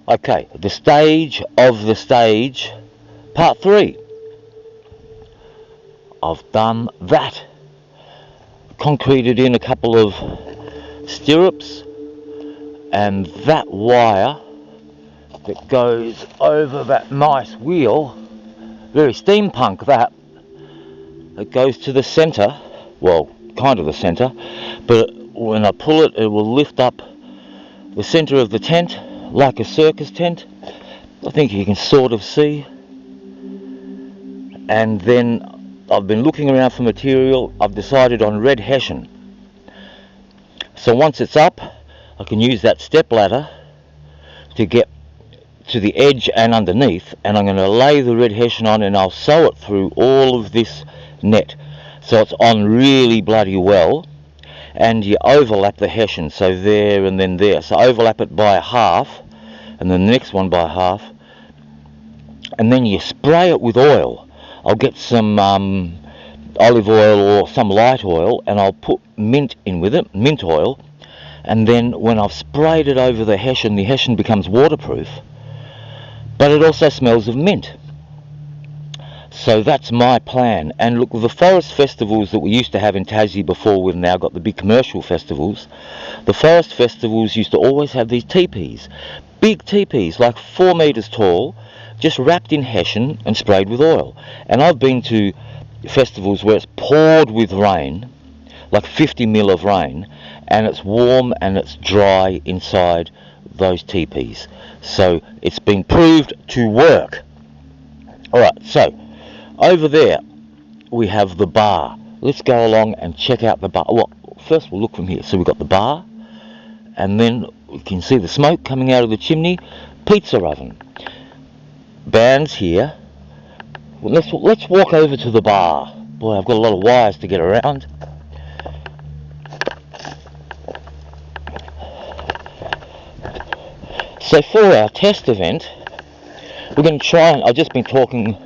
Okay, the stage of the stage, part 3. I've done that. Concreted in a couple of stirrups, and that wire that goes over that nice wheel, very steampunk that, it goes to the centre, well, kind of the centre, but when I pull it, it will lift up the centre of the tent, like a circus tent. I think you can sort of see. And then I've been looking around for material. I've decided on red hessian. So once it's up, I can use that step ladder to get to the edge and underneath, and I'm going to lay the red hessian on, and I'll sew it through all of this net so it's on really bloody well. And you overlap the hessian, so there and then there, so overlap it by half, and then the next one by half, and then you spray it with oil. I'll get some olive oil or some light oil, and I'll put mint in with it, mint oil, and then when I've sprayed it over the hessian becomes waterproof, but it also smells of mint. So that's my plan. And look, the forest festivals that we used to have in Tassie before we've now got the big commercial festivals, the forest festivals used to always have these teepees, big teepees like 4 metres tall, just wrapped in hessian and sprayed with oil. And I've been to festivals where it's poured with rain, like 50 mil of rain, and it's warm and it's dry inside those teepees. So it's been proved to work. Alright, so over there we have the bar. Let's go along and check out the bar. Well, first we'll look from here. So we've got the bar, and then we can see the smoke coming out of the chimney. Pizza oven. Bands here. Well, let's walk over to the bar. Boy, I've got a lot of wires to get around. So for our test event, we're going to try, and I've just been talking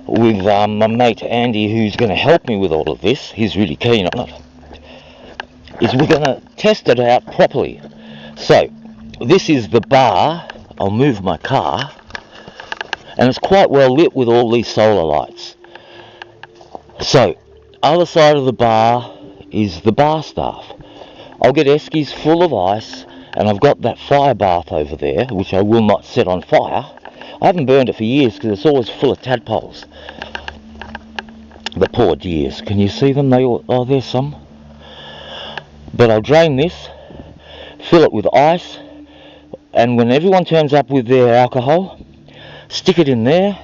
with my mate Andy, who's going to help me with all of this. He's really keen on it. Is we're going to test it out properly. So this is the bar. I'll move my car, and it's quite well lit with all these solar lights. So other side of the bar is the bar staff. I'll get eskies full of ice, and I've got that fire bath over there, which I will not set on fire. I haven't burned it for years because it's always full of tadpoles. The poor dears. Can you see them? Oh, there's some. But I'll drain this, fill it with ice, and when everyone turns up with their alcohol, stick it in there,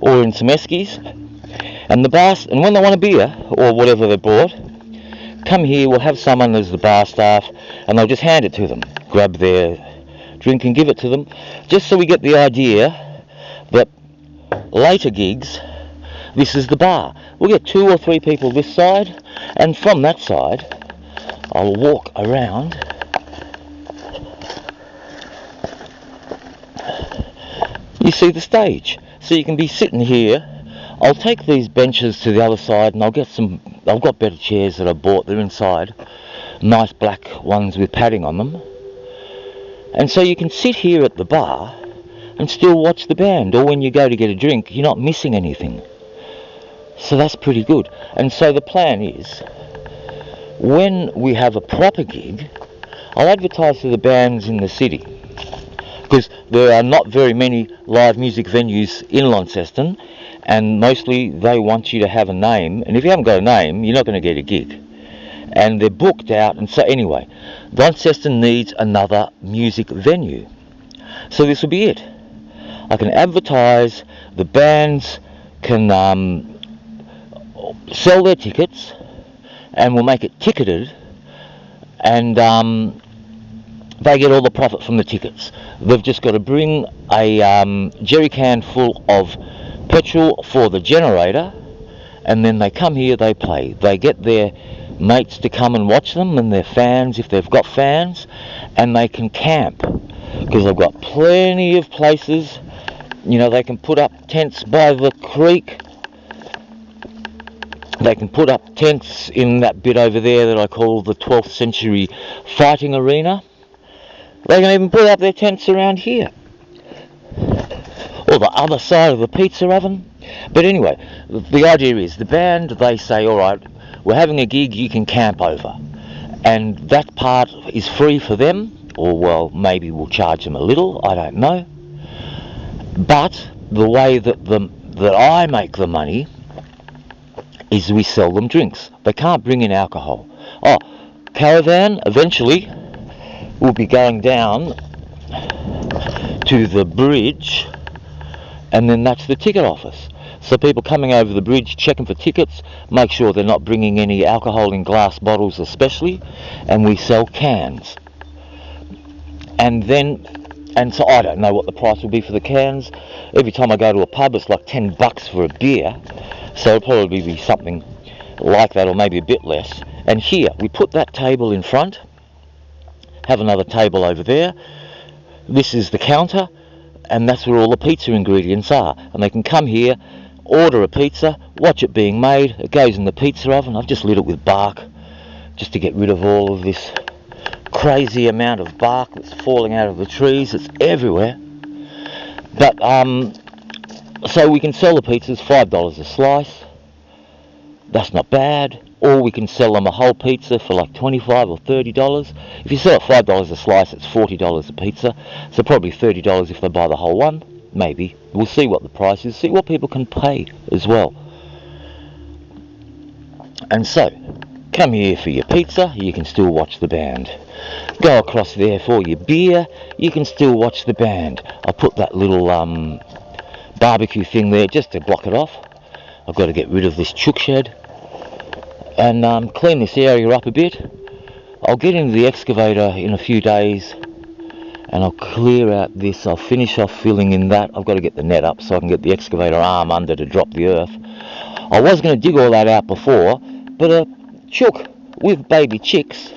or in some eskies, and and when they want a beer, or whatever they bought, come here, we'll have someone as the bar staff, and they'll just hand it to them. Grab their drink and give it to them, just so we get the idea that later gigs, this is the bar. We'll get 2 or 3 people this side, and from that side I'll walk around. You see the stage, so you can be sitting here. I'll take these benches to the other side, and I've got better chairs that I bought. They're inside, nice black ones with padding on them. And so you can sit here at the bar and still watch the band, or when you go to get a drink, you're not missing anything. So that's pretty good. And so the plan is, when we have a proper gig, I'll advertise to the bands in the city, because there are not very many live music venues in Launceston, and mostly they want you to have a name, and if you haven't got a name, you're not going to get a gig. And they're booked out, and so anyway, Launceston needs another music venue. So this will be it. I can advertise, the bands can sell their tickets, and we'll make it ticketed, and they get all the profit from the tickets. They've just got to bring a jerry can full of petrol for the generator, and then they come here, they play. They get their mates to come and watch them, and their fans, if they've got fans, and they can camp, because I've got plenty of places. You know, they can put up tents by the creek. They can put up tents in that bit over there that I call the 12th century fighting arena. They can even put up their tents around here. the other side of the pizza oven. But anyway, the idea is the band, they say, all right, we're having a gig, you can camp over. And that part is free for them, or well, maybe we'll charge them a little, I don't know. But the way that I make the money is we sell them drinks. They can't bring in alcohol. Oh, Caravan eventually will be going down to the bridge, and then that's the ticket office. So people coming over the bridge checking for tickets, make sure they're not bringing any alcohol in glass bottles especially, and we sell cans. And so I don't know what the price will be for the cans. Every time I go to a pub it's like $10 for a beer, so it'll probably be something like that, or maybe a bit less. And here we put that table in front, have another table over there, this is the counter, and that's where all the pizza ingredients are, and they can come here, order a pizza, watch it being made. It goes in the pizza oven. I've just lit it with bark just to get rid of all of this crazy amount of bark that's falling out of the trees. It's everywhere. But so we can sell the pizzas $5 a slice. That's not bad. Or we can sell them a whole pizza for like $25 or $30. If you sell it $5 a slice, it's $40 a pizza. So probably $30 if they buy the whole one. Maybe. We'll see what the price is, see what people can pay as well. And so, come here for your pizza, you can still watch the band. Go across there for your beer, you can still watch the band. I put that little barbecue thing there just to block it off. I've got to get rid of this chook shed and clean this area up a bit. I'll get into the excavator in a few days and I'll clear out this. I'll finish off filling in that. I've got to get the net up so I can get the excavator arm under to drop the earth. I was going to dig all that out before, but a chook with baby chicks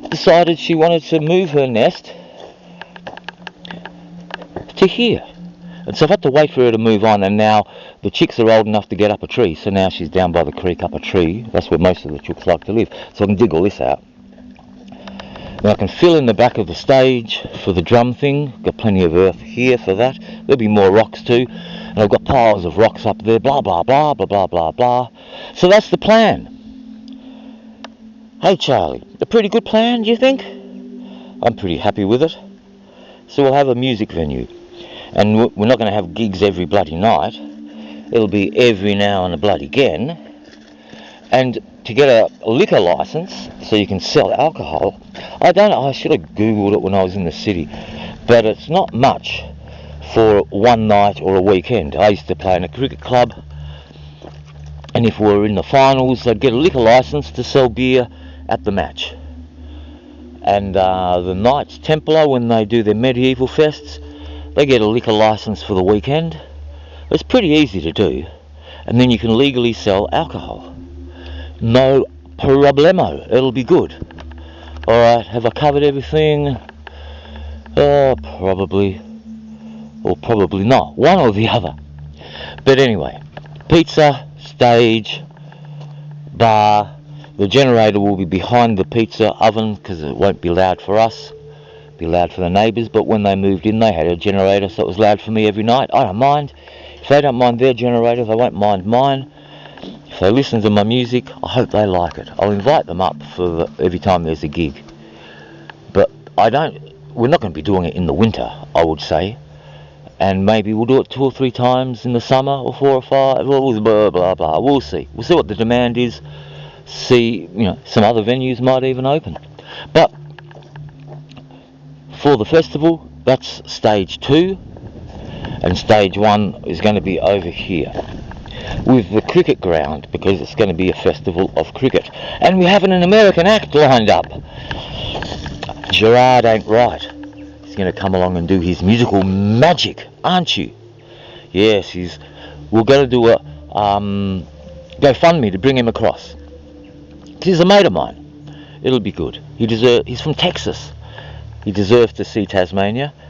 decided she wanted to move her nest to here. And so I've had to wait for her to move on, and now the chicks are old enough to get up a tree, so now she's down by the creek up a tree. That's where most of the chooks like to live. So I can dig all this out. Now I can fill in the back of the stage for the drum thing. Got plenty of earth here for that. There'll be more rocks too. And I've got piles of rocks up there, blah, blah, blah, blah, blah, blah, blah. So that's the plan. Hey Charlie, a pretty good plan, do you think? I'm pretty happy with it. So we'll have a music venue. And we're not going to have gigs every bloody night. It'll be every now and a bloody again. And to get a liquor license so you can sell alcohol, I don't know, I should have googled it when I was in the city, but it's not much for one night or a weekend. I used to play in a cricket club, and if we were in the finals I'd get a liquor license to sell beer at the match. And the Knights Templar, when they do their medieval fests, they get a liquor license for the weekend. It's pretty easy to do, and then you can legally sell alcohol. No problemo, it'll be good. Alright, have I covered everything? Probably. Or probably not, one or the other. But anyway, pizza, stage, bar. The generator will be behind the pizza oven because it won't be loud for us. Be loud for the neighbours, but when they moved in they had a generator, so it was loud for me every night. I don't mind. If they don't mind their generator, they won't mind mine. If they listen to my music, I hope they like it. I'll invite them up for every time there's a gig. But we're not going to be doing it in the winter, I would say. And maybe we'll do it 2 or 3 times in the summer, or 4 or 5, blah, blah, blah, blah. We'll see. We'll see what the demand is. See, some other venues might even open. But for the festival, that's stage 2. And stage 1 is going to be over here with the cricket ground, because it's going to be a festival of cricket. And we're having an American act lined up. Gerard ain't right. He's going to come along and do his musical magic, aren't you? Yes, we're going to do a GoFundMe to bring him across. He's a mate of mine. It'll be good. He's from Texas. He deserves to see Tasmania.